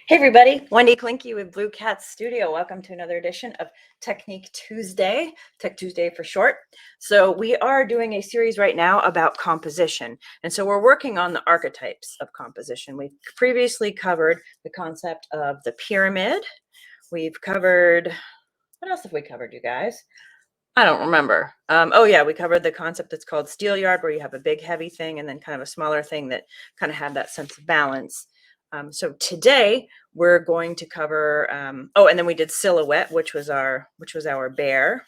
Hey everybody, Wendy Klinke with Blue Cat Studio. Welcome to another edition of Technique Tuesday, Tech Tuesday for short. So we are doing a series right now about composition. And so we're working on the archetypes of composition. We've previously covered the concept of the pyramid. We've covered, what else have we covered, you guys? I don't remember. Oh yeah, we covered the concept that's called steelyard, where you have a big heavy thing and then kind of a smaller thing that kind of had that sense of balance. So today we're going to cover, oh, and then we did silhouette, which was our bear.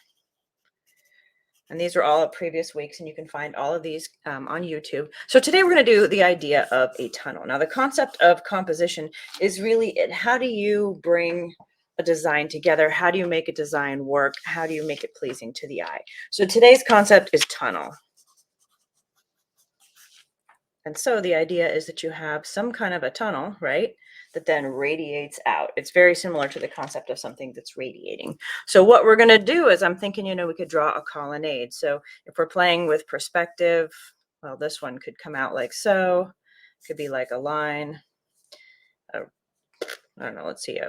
And these were all of previous weeks, and you can find all of these on YouTube. So today we're going to do the idea of a tunnel. Now, the concept of composition is really how do you bring a design together? How do you make a design work? How do you make it pleasing to the eye? So today's concept is tunnel. And so the idea is that you have some kind of a tunnel, right, that then radiates out. It's very similar to the concept of something that's radiating. So what we're going to do is I'm thinking, we could draw a colonnade. So if we're playing with perspective, well, this one could come out like so. It could be like a line. I don't know, let's see,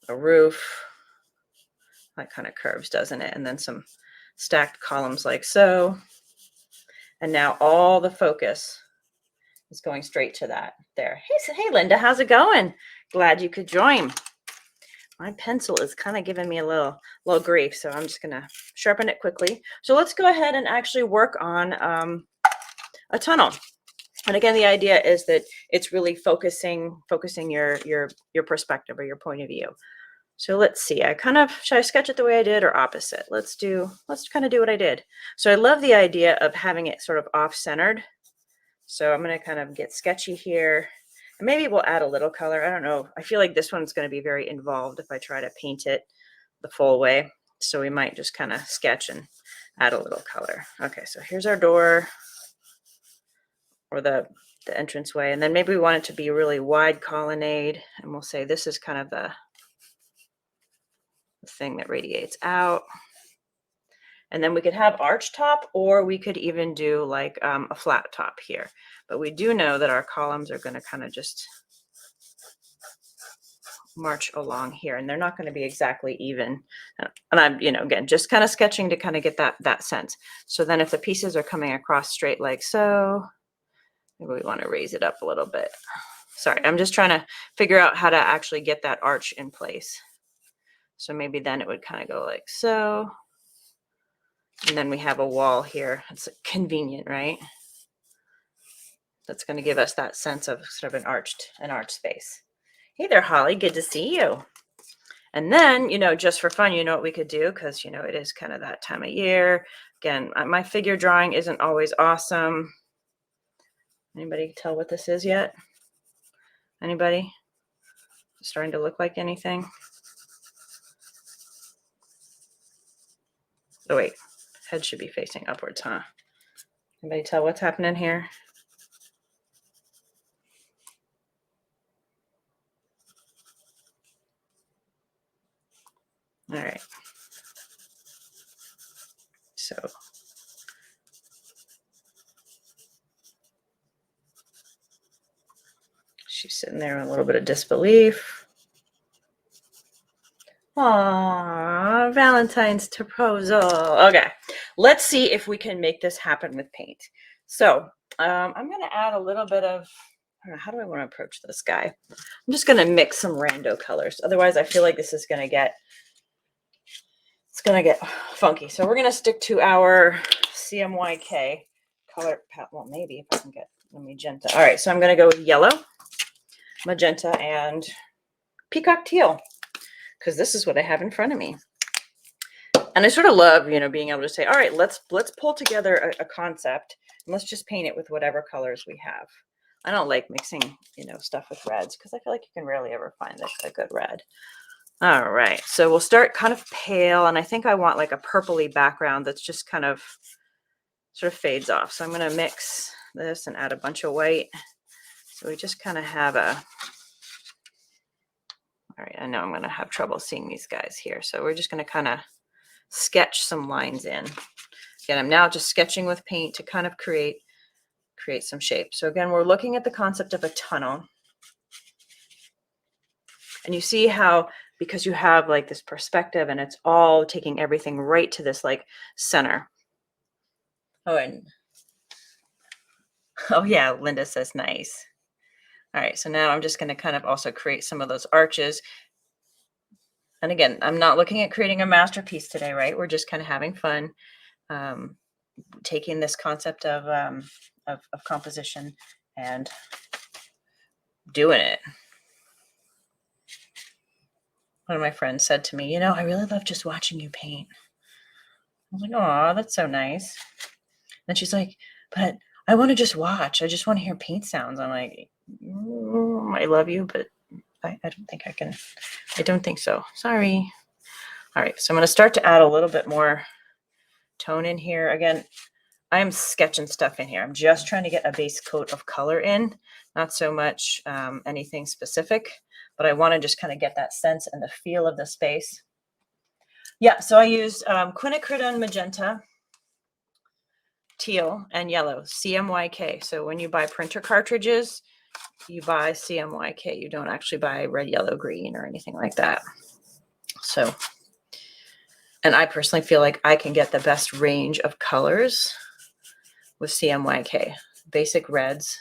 a roof. That kind of curves, doesn't it? And then some stacked columns like so. And now all the focus is going straight to that there. Hey, Linda, how's it going? Glad you could join. My pencil is kind of giving me a little grief, so I'm just gonna sharpen it quickly. So let's go ahead and actually work on a tunnel. And again, the idea is that it's really focusing your perspective or your point of view. So let's see, should I sketch it the way I did or opposite? Let's kind of do what I did. So I love the idea of having it sort of off-centered. So I'm going to kind of get sketchy here. And maybe we'll add a little color. I don't know. I feel like this one's going to be very involved if I try to paint it the full way. So we might just kind of sketch and add a little color. Okay, so here's our door or the entranceway. And then maybe we want it to be a really wide colonnade. And we'll say this is kind of the thing that radiates out. And then we could have arch top, or we could even do like a flat top here. But we do know that our columns are going to kind of just march along here, and they're not going to be exactly even. And I'm, again, just kind of sketching to kind of get that sense. So then if the pieces are coming across straight like so, maybe we want to raise it up a little bit. Sorry, I'm just trying to figure out how to actually get that arch in place. So maybe then it would kind of go like so. And then we have a wall here. It's convenient, right? That's going to give us that sense of sort of an arched space. Hey there, Holly. Good to see you. And then, just for fun, what we could do, because, it is kind of that time of year. Again, my figure drawing isn't always awesome. Anybody tell what this is yet? Anybody? Starting to look like anything? Oh, wait. Head should be facing upwards, huh? Anybody tell what's happening here? All right. So she's sitting there in a little bit of disbelief. Aww, Valentine's proposal. Okay, let's see if we can make this happen with paint. So I'm going to add a little bit of, I don't know, how do I want to approach this guy? I'm just going to mix some rando colors. Otherwise, I feel like this is going to get, funky. So we're going to stick to our CMYK color palette. Well, maybe if I can get the magenta. All right, so I'm going to go with yellow, magenta, and peacock teal, because this is what I have in front of me. And I sort of love, being able to say, all right, let's pull together a concept and let's just paint it with whatever colors we have. I don't like mixing, stuff with reds, because I feel like you can rarely ever find a good red. All right, so we'll start kind of pale, and I think I want like a purpley background that's just kind of sort of fades off. So I'm going to mix this and add a bunch of white. So we just kind of have all right, I know I'm going to have trouble seeing these guys here. So we're just going to kind of sketch some lines in. Again, I'm now just sketching with paint to kind of create some shape. So again, we're looking at the concept of a tunnel. And you see how, because you have like this perspective and it's all taking everything right to this like center. Oh, and oh yeah, Linda says nice. All right, so now I'm just going to kind of also create some of those arches. And again, I'm not looking at creating a masterpiece today, right? We're just kind of having fun, taking this concept of composition and doing it. One of my friends said to me, I really love just watching you paint. I was like, oh, that's so nice. And she's like, but I want to just watch. I just want to hear paint sounds. I'm like, I love you, but I don't think I can. I don't think so. Sorry. All right, so I'm going to start to add a little bit more tone in here. Again, I'm sketching stuff in here. I'm just trying to get a base coat of color in, not so much anything specific, but I want to just kind of get that sense and the feel of the space. Yeah, so I used Quinacridone Magenta, teal, and yellow, CMYK. So when you buy printer cartridges, you buy CMYK. You don't actually buy red, yellow, green, or anything like that. So, and I personally feel like I can get the best range of colors with CMYK. Basic reds,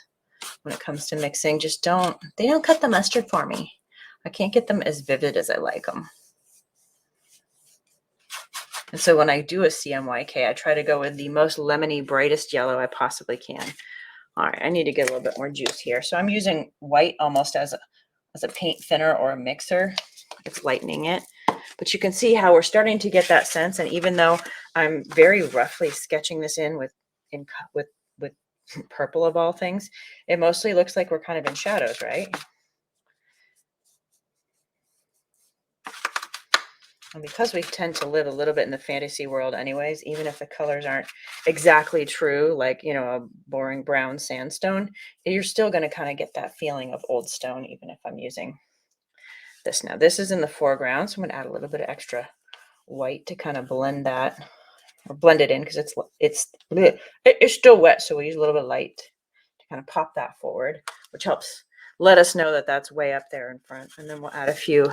when it comes to mixing, they don't cut the mustard for me. I can't get them as vivid as I like them. And so when I do a CMYK, I try to go with the most lemony, brightest yellow I possibly can. All right, I need to get a little bit more juice here. So I'm using white almost as a paint thinner or a mixer. It's lightening it. But you can see how we're starting to get that sense. And even though I'm very roughly sketching this in with purple of all things, it mostly looks like we're kind of in shadows, right? And because we tend to live a little bit in the fantasy world anyways, even if the colors aren't exactly true, like, a boring brown sandstone, you're still going to kind of get that feeling of old stone, even if I'm using this. Now, this is in the foreground, so I'm going to add a little bit of extra white to kind of blend that, or blend it in, because it's still wet, so we use a little bit of light to kind of pop that forward, which helps let us know that that's way up there in front. And then we'll add a few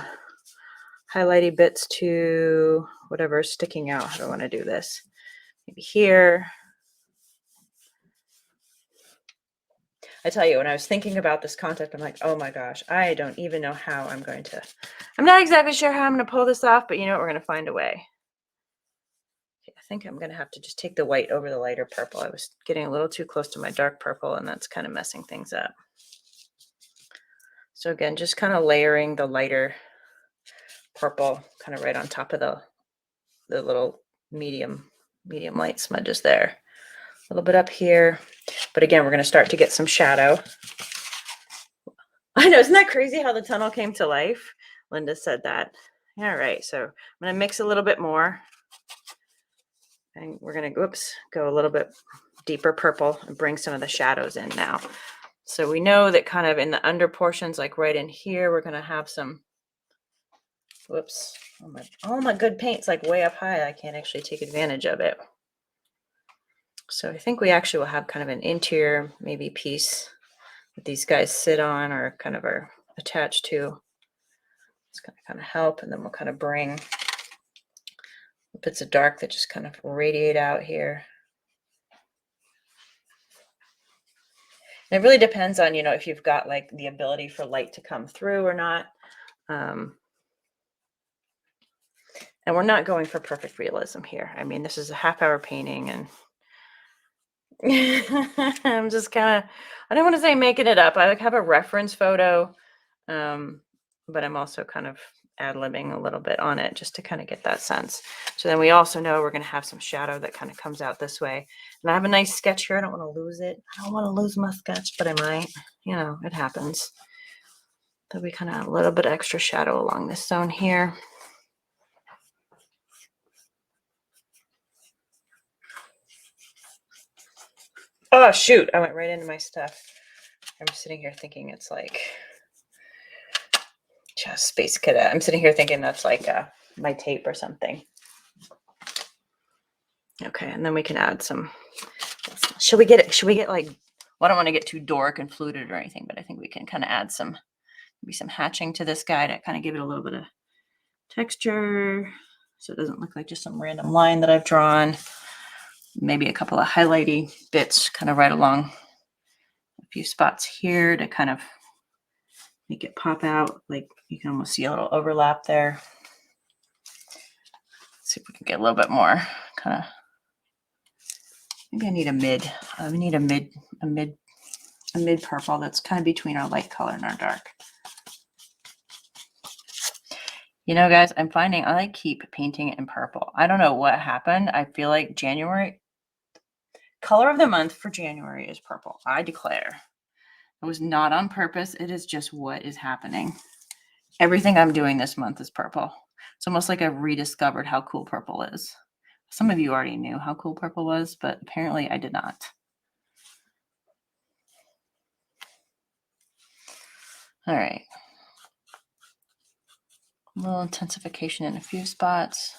highlighty bits to whatever's sticking out. How do I want to do this? Maybe here. I tell you, when I was thinking about this concept, I'm like, oh my gosh, I don't even know how I'm not exactly sure how I'm going to pull this off, but we're going to find a way. Okay, I think I'm going to have to just take the white over the lighter purple. I was getting a little too close to my dark purple, and that's kind of messing things up. So again, just kind of layering the lighter purple kind of right on top of the little medium light smudges there. A little bit up here. But again, we're going to start to get some shadow. I know, isn't that crazy how the tunnel came to life? Linda said that. All right, so I'm going to mix a little bit more. And we're going to, go a little bit deeper purple and bring some of the shadows in now. So we know that kind of in the under portions, like right in here, we're going to have some, all my good paint's like way up high. I can't actually take advantage of it. So I think we actually will have kind of an interior maybe piece that these guys sit on or kind of are attached to. It's going to kind of help, and then we'll kind of bring bits of dark that just kind of radiate out here. And it really depends on, if you've got like the ability for light to come through or not. And we're not going for perfect realism here. I mean, this is a half-hour painting, and I'm just kind of, I don't want to say making it up. I like have a reference photo, but I'm also kind of ad-libbing a little bit on it just to kind of get that sense. So then we also know we're going to have some shadow that kind of comes out this way. And I have a nice sketch here. I don't want to lose it. I don't want to lose my sketch, but I might. It happens. So we kind of add a little bit extra shadow along this zone here. Oh, shoot. I went right into my stuff. I'm sitting here thinking it's like just Space Cadet. I'm sitting here thinking that's like my tape or something. Okay, and then we can add some. Should we get like, well, I don't want to get too dork and fluted or anything, but I think we can kind of add some Maybe some hatching to this guy to kind of give it a little bit of texture so it doesn't look like just some random line that I've drawn. Maybe a couple of highlighty bits kind of right along a few spots here to kind of make it pop out. Like you can almost see a little overlap there. Let's see if we can get a little bit more kind of, maybe I need a mid. We need a mid purple that's kind of between our light color and our dark. You know, guys, I'm finding I keep painting in purple. I don't know what happened. I feel like January, color of the month for January is purple. I declare. It was not on purpose. It is just what is happening. Everything I'm doing this month is purple. It's almost like I've rediscovered how cool purple is. Some of you already knew how cool purple was, but apparently I did not. All right. A little intensification in a few spots.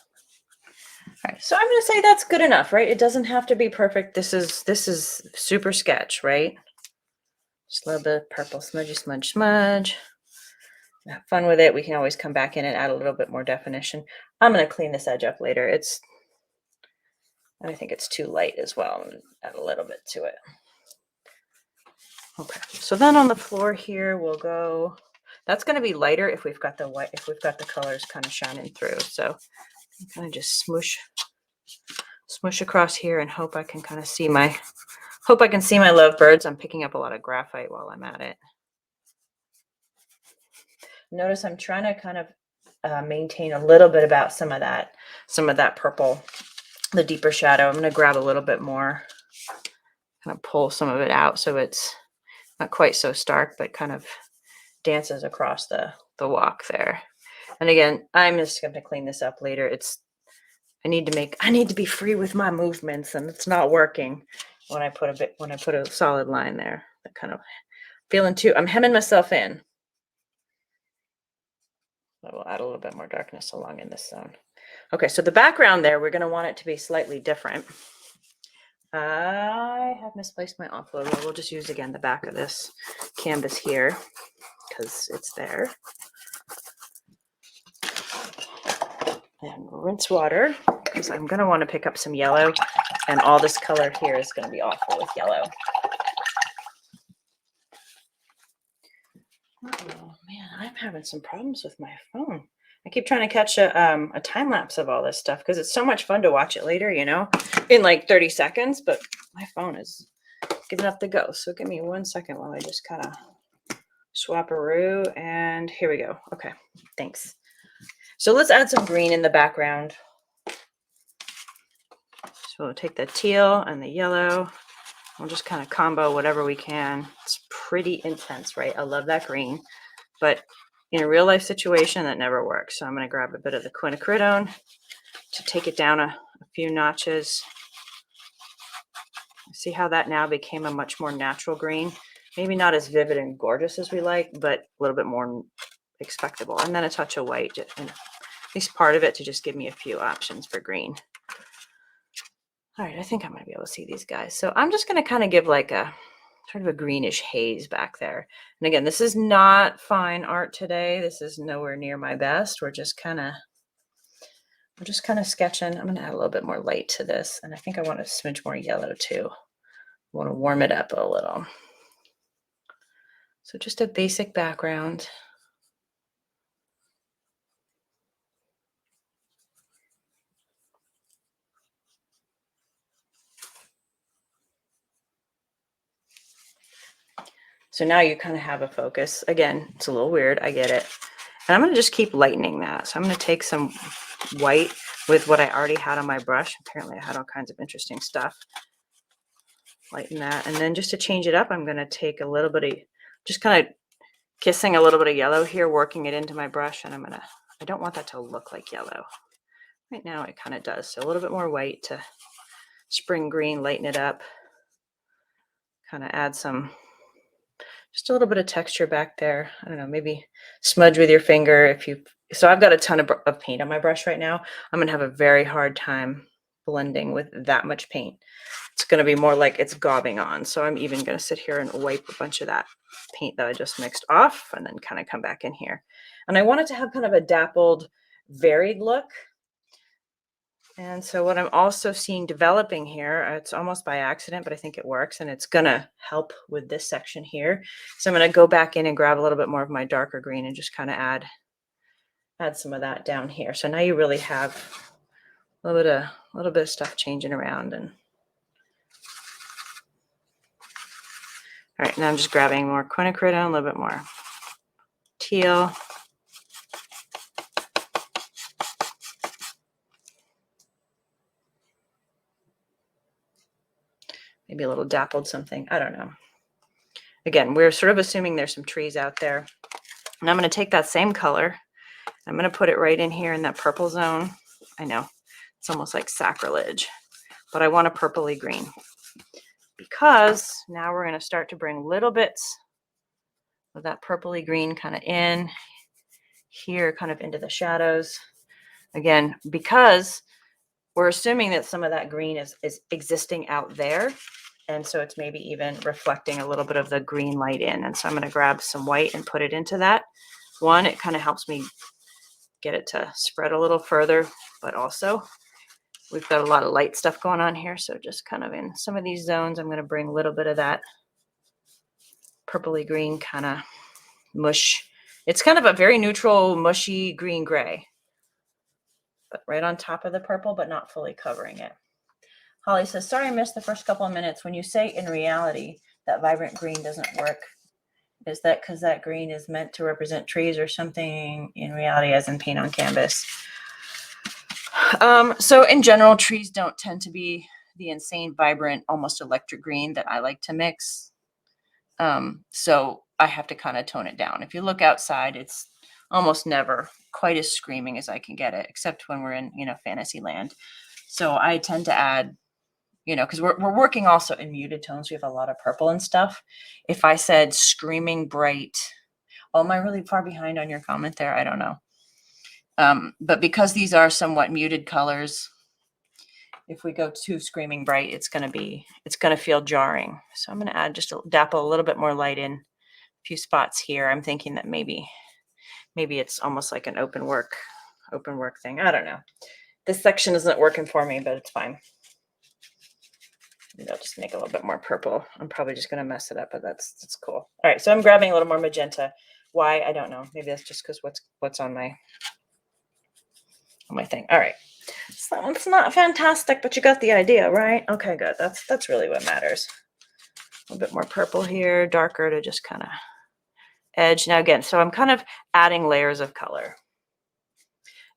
All right, so I'm going to say that's good enough, right? It doesn't have to be perfect. This is super sketch, right? Just a little bit of purple smudgy, smudge. Have fun with it. We can always come back in and add a little bit more definition. I'm going to clean this edge up later. I think it's too light as well. I'm going to add a little bit to it. Okay, so then on the floor here, we'll go, that's going to be lighter if we've got the white, if we've got the colors kind of shining through. So I'm kind of just smoosh across here and hope I can kind of see my lovebirds. I'm picking up a lot of graphite while I'm at it. Notice I'm trying to kind of maintain a little bit about some of that purple, the deeper shadow. I'm going to grab a little bit more, kind of pull some of it out so it's not quite so stark, but kind of dances across the walk there. And again, I'm just going to clean this up later. I need to be free with my movements, and it's not working when I put a solid line there. That kind of I'm hemming myself in. I will add a little bit more darkness along in this zone. Okay, so the background there, we're going to want it to be slightly different. I have misplaced my offload. We'll just use again the back of this canvas here because it's there. And rinse water because I'm going to want to pick up some yellow, and all this color here is going to be awful with yellow. Oh man, I'm having some problems with my phone. I keep trying to catch a time lapse of all this stuff because it's so much fun to watch it later, in like 30 seconds, but my phone is giving up the ghost. So give me 1 second while I just kind of swap-a-roo, and here we go. Okay, thanks. So let's add some green in the background. So we'll take the teal and the yellow. We'll just kind of combo whatever we can. It's pretty intense, right? I love that green, but in a real life situation, that never works. So I'm going to grab a bit of the Quinacridone to take it down a few notches. See how that now became a much more natural green. Maybe not as vivid and gorgeous as we like, but a little bit more expectable. And then a touch of white, and at least part of it to just give me a few options for green. All right, I think I might be able to see these guys. So I'm just going to kind of give like a sort of a greenish haze back there. And again, this is not fine art today. This is nowhere near my best. We're just kind of sketching. I'm going to add a little bit more light to this. And I think I want a smidge more yellow too. I want to warm it up a little. So just a basic background. So now you kind of have a focus. Again, it's a little weird. I get it. And I'm going to just keep lightening that. So I'm going to take some white with what I already had on my brush. Apparently I had all kinds of interesting stuff. Lighten that. And then just to change it up, I'm going to take a little bit of, just kind of kissing a little bit of yellow here, working it into my brush. And I don't want that to look like yellow. Right now it kind of does. So a little bit more white to spring green, lighten it up. Kind of add just a little bit of texture back there. I don't know, maybe smudge with your finger so I've got a ton of paint on my brush right now. I'm going to have a very hard time blending with that much paint. It's going to be more like it's gobbing on. So I'm even going to sit here and wipe a bunch of that paint that I just mixed off and then kind of come back in here. And I want it to have kind of a dappled, varied look. And so what I'm also seeing developing here, it's almost by accident, but I think it works, and it's going to help with this section here. So I'm going to go back in and grab a little bit more of my darker green and just kind of add some of that down here. So now you really have a little bit of stuff changing around. And all right, now I'm just grabbing more quinacridone, a little bit more teal. Maybe a little dappled something. I don't know. Again, we're sort of assuming there's some trees out there. And I'm going to take that same color. I'm going to put it right in here in that purple zone. I know it's almost like sacrilege, but I want a purpley green because now we're going to start to bring little bits of that purpley green kind of in here, kind of into the shadows. Again, because we're assuming that some of that green is existing out there. And so it's maybe even reflecting a little bit of the green light in. And so I'm going to grab some white and put it into that. One, it kind of helps me get it to spread a little further, but also we've got a lot of light stuff going on here. So just kind of in some of these zones, I'm going to bring a little bit of that purpley green kind of mush. It's kind of a very neutral, mushy green gray, but right on top of the purple, but not fully covering it. Holly says, sorry, I missed the first couple of minutes. When you say in reality that vibrant green doesn't work, is that because that green is meant to represent trees or something in reality as in paint on canvas? So in general, trees don't tend to be the insane, vibrant, almost electric green that I like to mix. So I have to kind of tone it down. If you look outside, it's almost never quite as screaming as I can get it, except when we're in, fantasy land. So I tend to add, because we're working also in muted tones. We have a lot of purple and stuff. If I said screaming bright, am I really far behind on your comment there? I don't know. But because these are somewhat muted colors, if we go too screaming bright, it's going to feel jarring. So I'm going to add dapple a little bit more light in a few spots here. I'm thinking that maybe it's almost like an open work thing. I don't know. This section isn't working for me, but it's fine. Maybe I'll just make a little bit more purple. I'm probably just going to mess it up, but that's cool. All right, so I'm grabbing a little more magenta. Why? I don't know. Maybe that's just because what's on my thing. All right, so it's not fantastic, but you got the idea, right? Okay, good. That's really what matters. A little bit more purple here, darker to just kind of edge. Now again, so I'm kind of adding layers of color.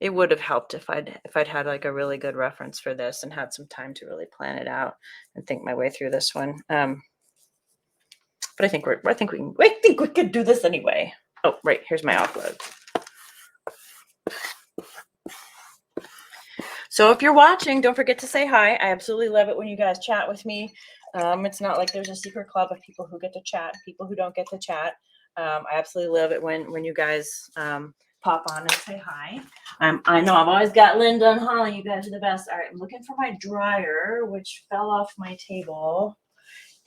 It would have helped if I'd had like a really good reference for this and had some time to really plan it out and think my way through this one. But I think we could do this anyway. Oh, right, here's my offload. So if you're watching, don't forget to say hi. I absolutely love it when you guys chat with me. It's not like there's a secret club of people who get to chat, people who don't get to chat. I absolutely love it when you guys pop on and say hi. I know I've always got Linda and Holly. You guys are the best. All right, I'm looking for my dryer, which fell off my table.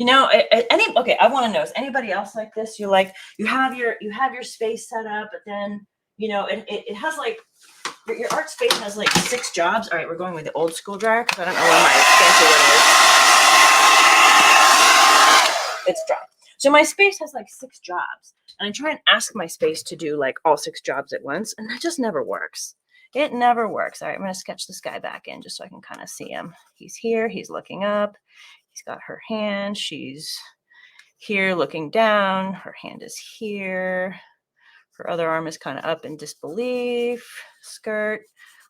Okay, I want to know, is anybody else like this? You have your space set up, but then it has like your art space has like 6 jobs. All right, we're going with the old school dryer because I don't know where my fancy one is. It's dry. So my space has like 6 jobs, and I try and ask my space to do like all 6 jobs at once, and that just never works. It never works. All right, I'm going to sketch this guy back in just so I can kind of see him. He's here. He's looking up. He's got her hand. She's here looking down. Her hand is here. Her other arm is kind of up in disbelief. Skirt,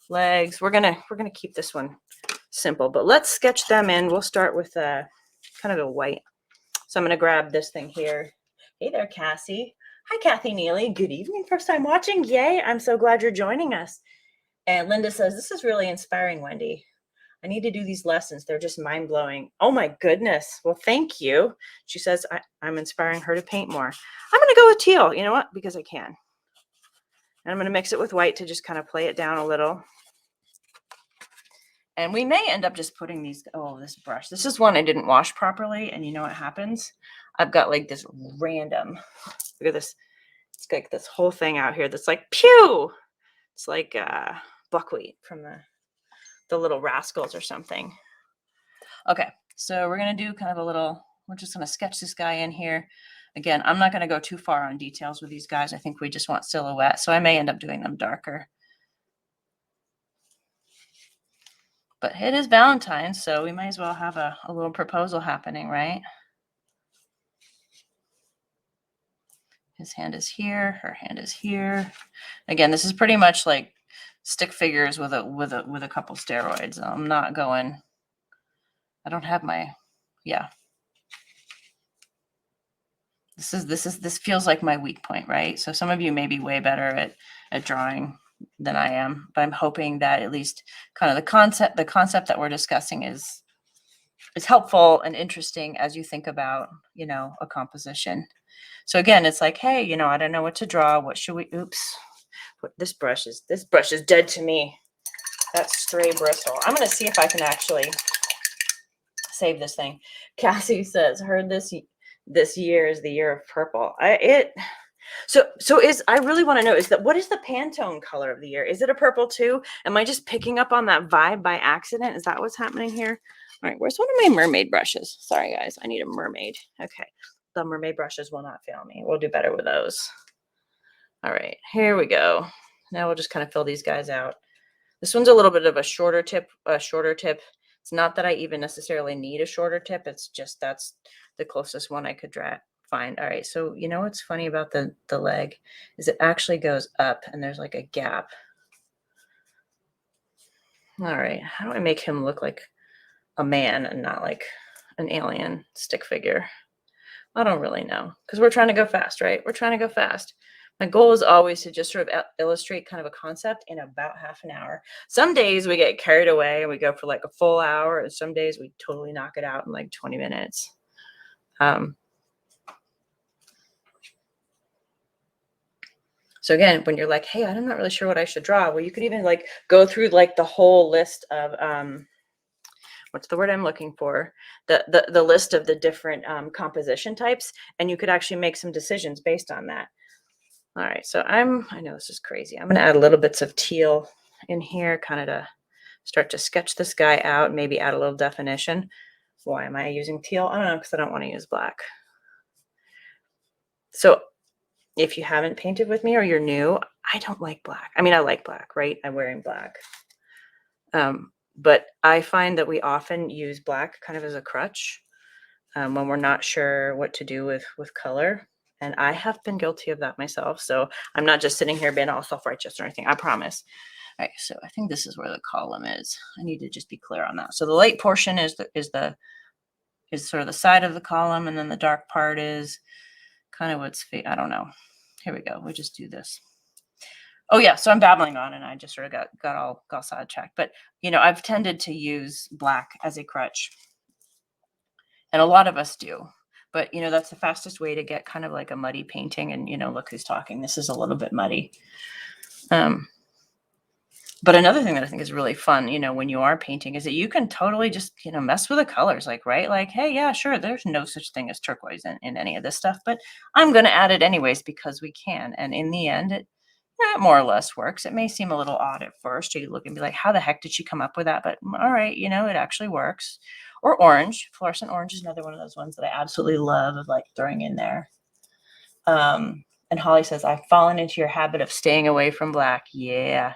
legs. We're gonna keep this one simple, but let's sketch them in. We'll start with kind of a white. So I'm gonna grab this thing here. Hey there, Cassie. Hi, Kathy Neely. Good evening. First time watching. Yay! I'm so glad you're joining us. And Linda says, this is really inspiring, Wendy. I need to do these lessons. They're just mind-blowing. Oh my goodness. Well, thank you. She says, I'm inspiring her to paint more. I'm going to go with teal. You know what? Because I can. And I'm going to mix it with white to just kind of play it down a little. And we may end up just putting these, oh, this brush. This is one I didn't wash properly. And you know what happens? I've got like this random, look at this. It's like this whole thing out here that's like, pew. It's like buckwheat from the Little Rascals or something. Okay, so we're going to do kind of a little, we're just going to sketch this guy in here. Again, I'm not going to go too far on details with these guys. I think we just want silhouette. So I may end up doing them darker. But it is Valentine's, so we might as well have a little proposal happening, right? His hand is here, her hand is here. Again, this is pretty much like stick figures with a couple steroids. I'm not going, I don't have my, yeah. This feels like my weak point, right? So some of you may be way better at drawing than I am, but I'm hoping that at least kind of the concept that we're discussing is helpful and interesting as you think about, you know, a composition. So again, it's like, hey, you know, I don't know what to draw. What should we, oops, this brush is dead to me. That stray bristle. I'm going to see if I can actually save this thing. Cassie says, heard this year is the year of purple. I really want to know, what is the Pantone color of the year? Is it a purple too? Am I just picking up on that vibe by accident? Is that what's happening here? All right, where's one of my mermaid brushes? Sorry guys, I need a mermaid. Okay, the mermaid brushes will not fail me. We'll do better with those. All right, here we go. Now we'll just kind of fill these guys out. This one's a little bit of a shorter tip. It's not that I even necessarily need a shorter tip. It's just that's the closest one I could find. All right, so you know what's funny about the leg is it actually goes up and there's like a gap. All right, how do I make him look like a man and not like an alien stick figure? I don't really know because we're trying to go fast, right? We're trying to go fast. My goal is always to just sort of illustrate kind of a concept in about half an hour. Some days we get carried away and we go for like a full hour, and some days we totally knock it out in like 20 minutes. So again, when you're like, hey, I'm not really sure what I should draw. Well, you could even like go through like the whole list of, what's the word I'm looking for? The list of the different composition types, and you could actually make some decisions based on that. All right, so I know this is crazy. I'm going to add little bits of teal in here, kind of to start to sketch this guy out, maybe add a little definition. Why am I using teal? I don't know, because I don't want to use black. So if you haven't painted with me or you're new, I don't like black. I mean, I like black, right? I'm wearing black. But I find that we often use black kind of as a crutch when we're not sure what to do with color. And I have been guilty of that myself. So I'm not just sitting here being all self-righteous or anything, I promise. All right, so I think this is where the column is. I need to just be clear on that. So the light portion is sort of the side of the column, and then the dark part is kind of what's, I don't know. Here we go. We just do this. Oh yeah, so I'm babbling on, and I just sort of got sidetracked. But you know, I've tended to use black as a crutch, and a lot of us do. But, you know, that's the fastest way to get kind of like a muddy painting. And, you know, look who's talking. This is a little bit muddy. But another thing that I think is really fun, you know, when you are painting is that you can totally just, you know, mess with the colors. Like, right? Like, hey, yeah, sure. There's no such thing as turquoise in any of this stuff. But I'm going to add it anyways because we can. And in the end, it more or less works. It may seem a little odd at first. You look and be like, how the heck did she come up with that? But all right, you know, it actually works. Or orange. Fluorescent orange is another one of those ones that I absolutely love of like throwing in there. And Holly says, I've fallen into your habit of staying away from black. Yeah.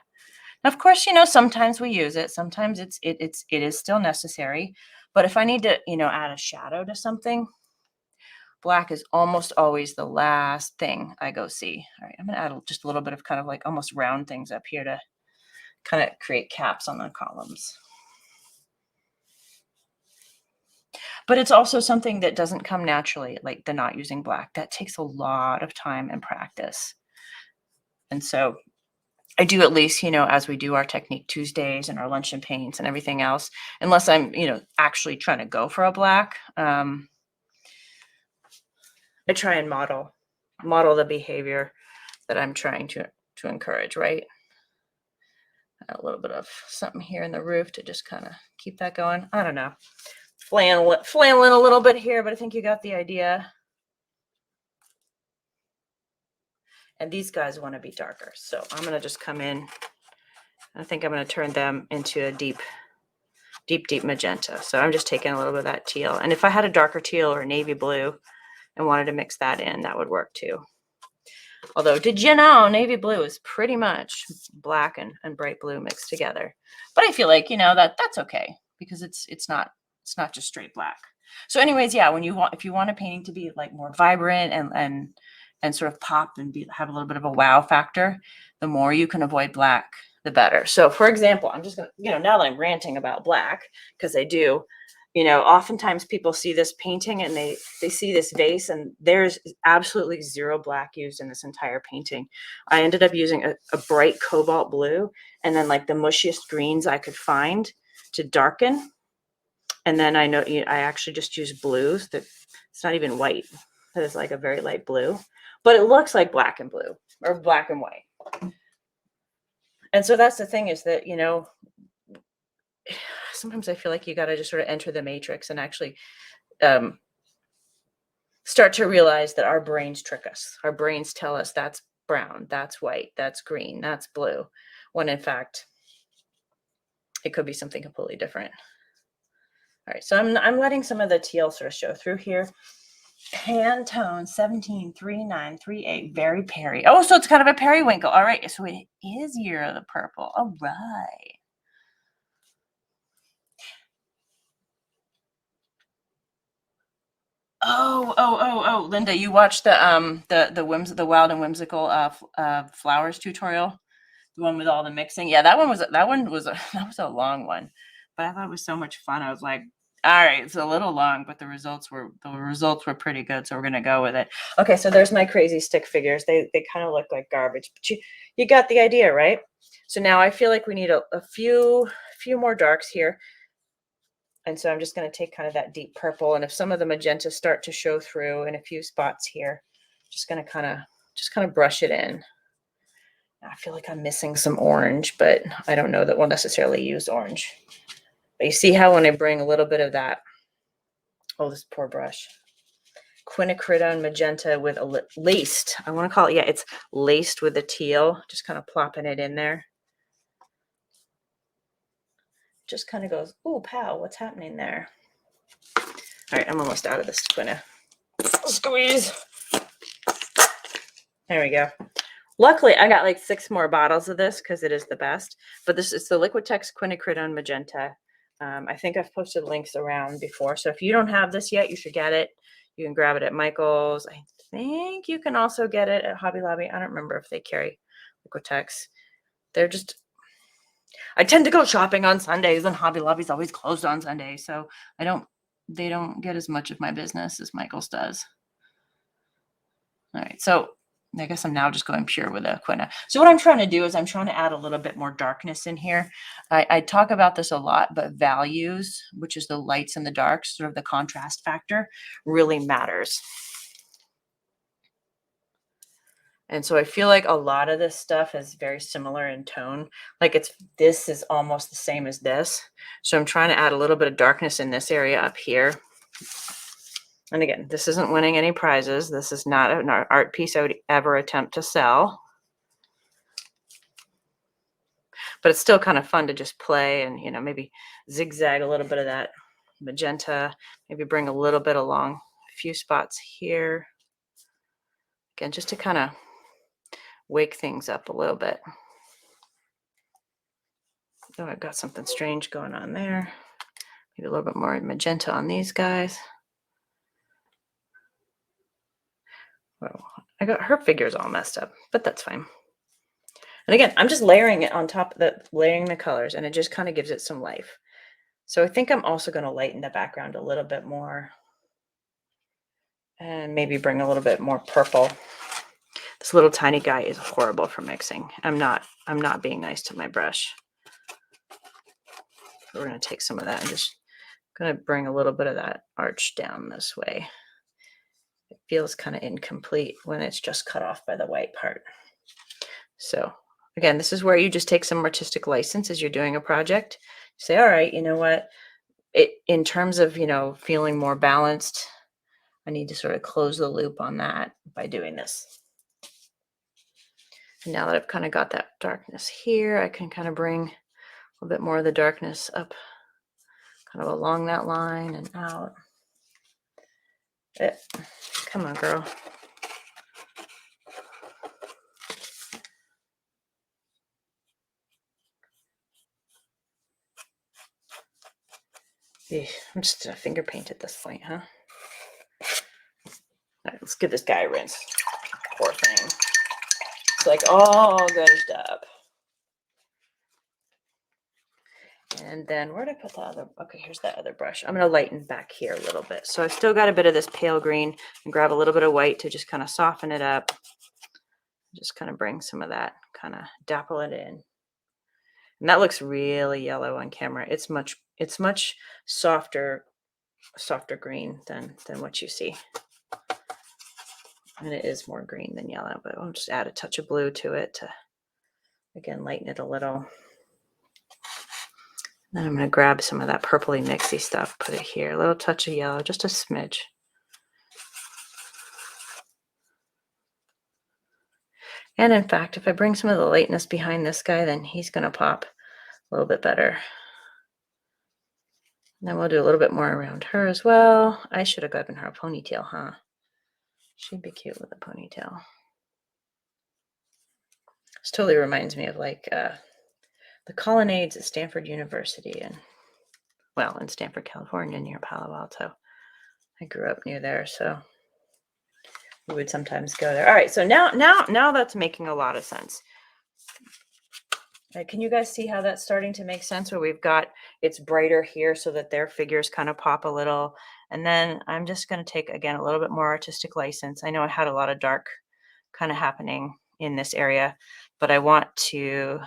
Of course, you know, sometimes we use it. Sometimes it is still necessary. But if I need to, you know, add a shadow to something, black is almost always the last thing I go see. All right, I'm going to add just a little bit of kind of like almost round things up here to kind of create caps on the columns. But it's also something that doesn't come naturally, like the not using black. That takes a lot of time and practice. And so I do, at least, you know, as we do our Technique Tuesdays and our luncheon paints and everything else, unless I'm, you know, actually trying to go for a black, I try and model the behavior that I'm trying to encourage, right? A little bit of something here in the roof to just kind of keep that going. I don't know. Flailing a little bit here, but I think you got the idea. And these guys want to be darker. So I'm going to just come in. I think I'm going to turn them into a deep magenta. So I'm just taking a little bit of that teal. And if I had a darker teal or navy blue and wanted to mix that in, that would work too. Although, did you know navy blue is pretty much black and bright blue mixed together? But I feel like, that's okay because it's not just straight black. So anyways, yeah, if you want a painting to be like more vibrant and sort of pop and have a little bit of a wow factor, the more you can avoid black, the better. So for example, I'm just going to, now that I'm ranting about black, because I do, oftentimes people see this painting and they see this vase and there's absolutely zero black used in this entire painting. I ended up using a bright cobalt blue and then like the mushiest greens I could find to darken. And then I actually just use blues that it's not even white. That is like a very light blue, but it looks like black and blue or black and white. And so that's the thing is that, sometimes I feel like you got to just sort of enter the matrix and actually start to realize that our brains trick us. Our brains tell us that's brown, that's white, that's green, that's blue, when in fact, it could be something completely different. All right, so I'm letting some of the teal sort of show through here. Pantone 173938, very Perry. Oh, so it's kind of a periwinkle. All right, so it is Year of the Purple. All right. Oh, Linda, you watched the Wild and Whimsical Flowers tutorial, the one with all the mixing. Yeah, that one was a long one, but I thought it was so much fun. I was like, all right, it's a little long, but the results were pretty good, so we're gonna go with it. Okay, so there's my crazy stick figures. They kind of look like garbage, but you got the idea, right? So now I feel like we need a few more darks here. And so I'm just going to take kind of that deep purple. And if some of the magentas start to show through in a few spots here, just going to kind of brush it in. I feel like I'm missing some orange, but I don't know that we'll necessarily use orange. But you see how when I bring a little bit of that, oh, this poor brush, Quinacridone magenta with laced, I want to call it, yeah, it's laced with the teal, just kind of plopping it in there. Just kind of goes, oh, pow, what's happening there? All right, I'm almost out of this Quina. Squeeze. There we go. Luckily, I got like 6 more bottles of this because it is the best. But this is the Liquitex Quinacridone Magenta. I think I've posted links around before. So if you don't have this yet, you should get it. You can grab it at Michael's. I think you can also get it at Hobby Lobby. I don't remember if they carry Liquitex. They're just... I tend to go shopping on Sundays, and Hobby Lobby's always closed on Sundays. So they don't get as much of my business as Michael's does. All right, so I guess I'm now just going pure with a Quina. So what I'm trying to do is I'm trying to add a little bit more darkness in here. I talk about this a lot, but values, which is the lights and the darks, sort of the contrast factor, really matters. And so I feel like a lot of this stuff is very similar in tone. Like this is almost the same as this. So I'm trying to add a little bit of darkness in this area up here. And again, this isn't winning any prizes. This is not an art piece I would ever attempt to sell. But it's still kind of fun to just play and, maybe zigzag a little bit of that magenta, maybe bring a little bit along a few spots here. Again, just to kind of wake things up a little bit. Oh, I've got something strange going on there. Maybe a little bit more magenta on these guys. Well, I got her figures all messed up, but that's fine. And again, I'm just layering it on top of layering the colors, and it just kind of gives it some life. So I think I'm also going to lighten the background a little bit more and maybe bring a little bit more purple. This little tiny guy is horrible for mixing. I'm not being nice to my brush. So we're going to take some of that and just going to bring a little bit of that arch down this way. It feels kind of incomplete when it's just cut off by the white part. So Again, this is where you just take some artistic license as you're doing a project. Say, all right, you know what? In terms of, feeling more balanced, I need to sort of close the loop on that by doing this. And now that I've kind of got that darkness here, I can kind of bring a little bit more of the darkness up kind of along that line and out. Come on, girl. I'm just a finger paint at this point, huh? All right, let's give this guy a rinse. Poor thing. It's like all gouged up. And then where did I put the other? Okay, here's that other brush. I'm going to lighten back here a little bit. So I've still got a bit of this pale green, and grab a little bit of white to just kind of soften it up. Just kind of bring some of that, kind of dapple it in. And that looks really yellow on camera. It's much softer green than what you see. And it is more green than yellow, but I'll just add a touch of blue to it to, again, lighten it a little. Then I'm going to grab some of that purpley mixy stuff, put it here, a little touch of yellow, just a smidge. And in fact, if I bring some of the lightness behind this guy, then he's going to pop a little bit better. And then we'll do a little bit more around her as well. I should have given her a ponytail, huh? She'd be cute with a ponytail. This totally reminds me of like the colonnades at Stanford University in Stanford, California, near Palo Alto. I grew up near there, so we would sometimes go there. All right, so now that's making a lot of sense. Can you guys see how that's starting to make sense? Where we've got, it's brighter here so that their figures kind of pop a little. And then I'm just going to take, again, a little bit more artistic license. I know I had a lot of dark kind of happening in this area, but I want to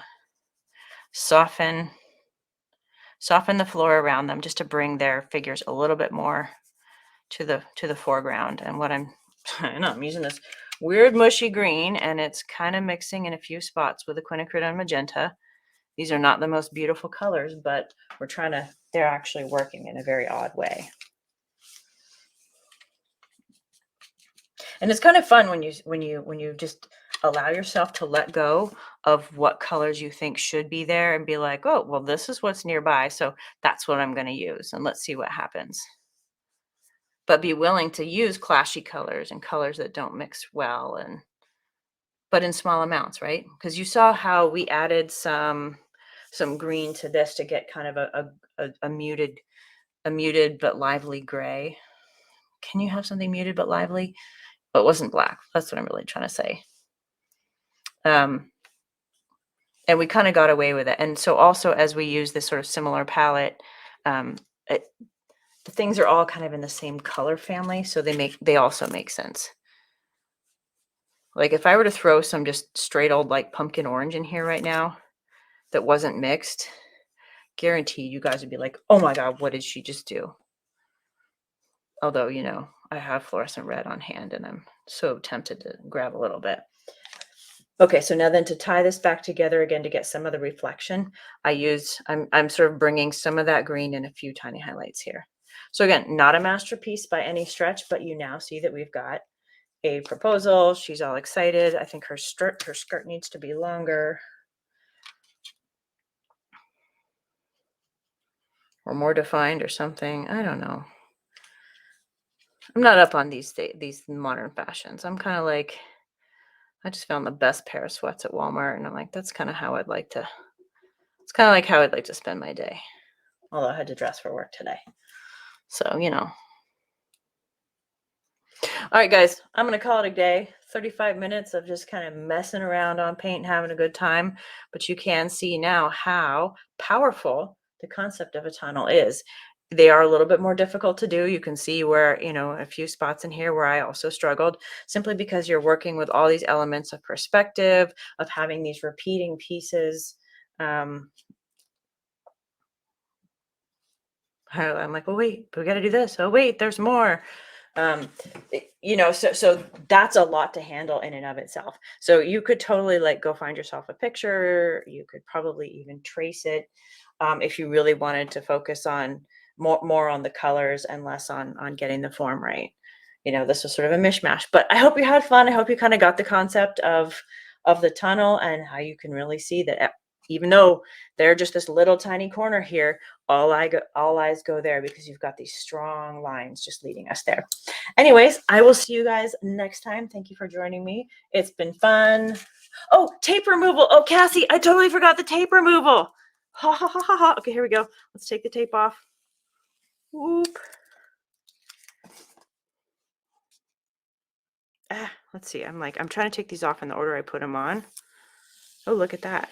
soften the floor around them just to bring their figures a little bit more to the foreground. And what I'm using this weird mushy green, and it's kind of mixing in a few spots with the Quinacridone Magenta. These are not the most beautiful colors, but they're actually working in a very odd way. And it's kind of fun when you just allow yourself to let go of what colors you think should be there and be like, oh, well, this is what's nearby, so that's what I'm going to use, and let's see what happens. But be willing to use clashy colors and colors that don't mix well, but in small amounts, right? Because you saw how we added some green to this to get kind of a muted but lively gray. Can you have something muted but lively? But it wasn't black. That's what I'm really trying to say. And we kind of got away with it. And so also as we use this sort of similar palette, the things are all kind of in the same color family, so they also make sense. Like if I were to throw some just straight old like pumpkin orange in here right now that wasn't mixed, guaranteed you guys would be like, oh my God, what did she just do? Although, I have fluorescent red on hand and I'm so tempted to grab a little bit. Okay, so now then to tie this back together again to get some of the reflection, I'm sort of bringing some of that green in a few tiny highlights here. So again, not a masterpiece by any stretch, but you now see that we've got a proposal. She's all excited. I think her skirt needs to be longer or more defined or something. I don't know. I'm not up on these modern fashions. I'm kind of like, I just found the best pair of sweats at Walmart, and I'm like, that's kind of how I'd like to. It's kind of like how I'd like to spend my day. Although I had to dress for work today, so All right, guys, I'm going to call it a day. 35 minutes of just kind of messing around on paint and having a good time. But you can see now how powerful the concept of a tunnel is. They are a little bit more difficult to do. You can see where, a few spots in here where I also struggled, simply because you're working with all these elements of perspective, of having these repeating pieces. I'm like, well, wait, we got to do this. Oh, wait, there's more. So that's a lot to handle in and of itself. So you could totally like go find yourself a picture. You could probably even trace it, if you really wanted to focus on more on the colors and less on getting the form right. This was sort of a mishmash, but I hope you had fun. I hope you kind of got the concept of the tunnel and how you can really see that, even though they're just this little tiny corner here, all eyes go there because you've got these strong lines just leading us there. Anyways, I will see you guys next time. Thank you for joining me. It's been fun. Oh, tape removal. Oh, Cassie, I totally forgot the tape removal. Ha ha ha ha ha. Okay, here we go. Let's take the tape off. Whoop. Let's see. I'm trying to take these off in the order I put them on. Oh, look at that.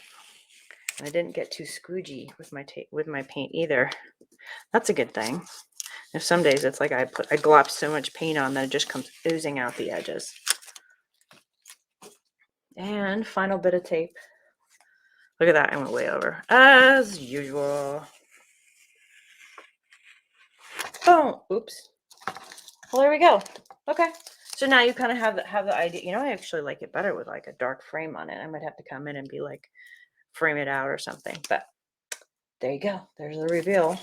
And I didn't get too squoogey with my tape, with my paint either. That's a good thing. If some days it's like I glop so much paint on that it just comes oozing out the edges. And final bit of tape. Look at that. I went way over as usual. Oh, oops. Well, there we go. Okay. So now you kind of have the idea. I actually like it better with like a dark frame on it. I might have to come in and be like, frame it out or something. But there you go. There's the reveal.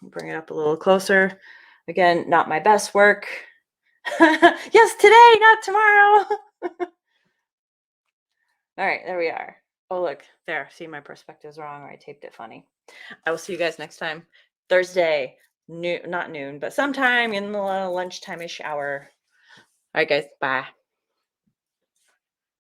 Bring it up a little closer. Again, not my best work. Yes, today, not tomorrow. All right, there we are. Oh, look, there. See, my perspective's wrong, or I taped it funny. I will see you guys next time. Thursday, not noon, but sometime in the lunchtime-ish hour. All right, guys, bye.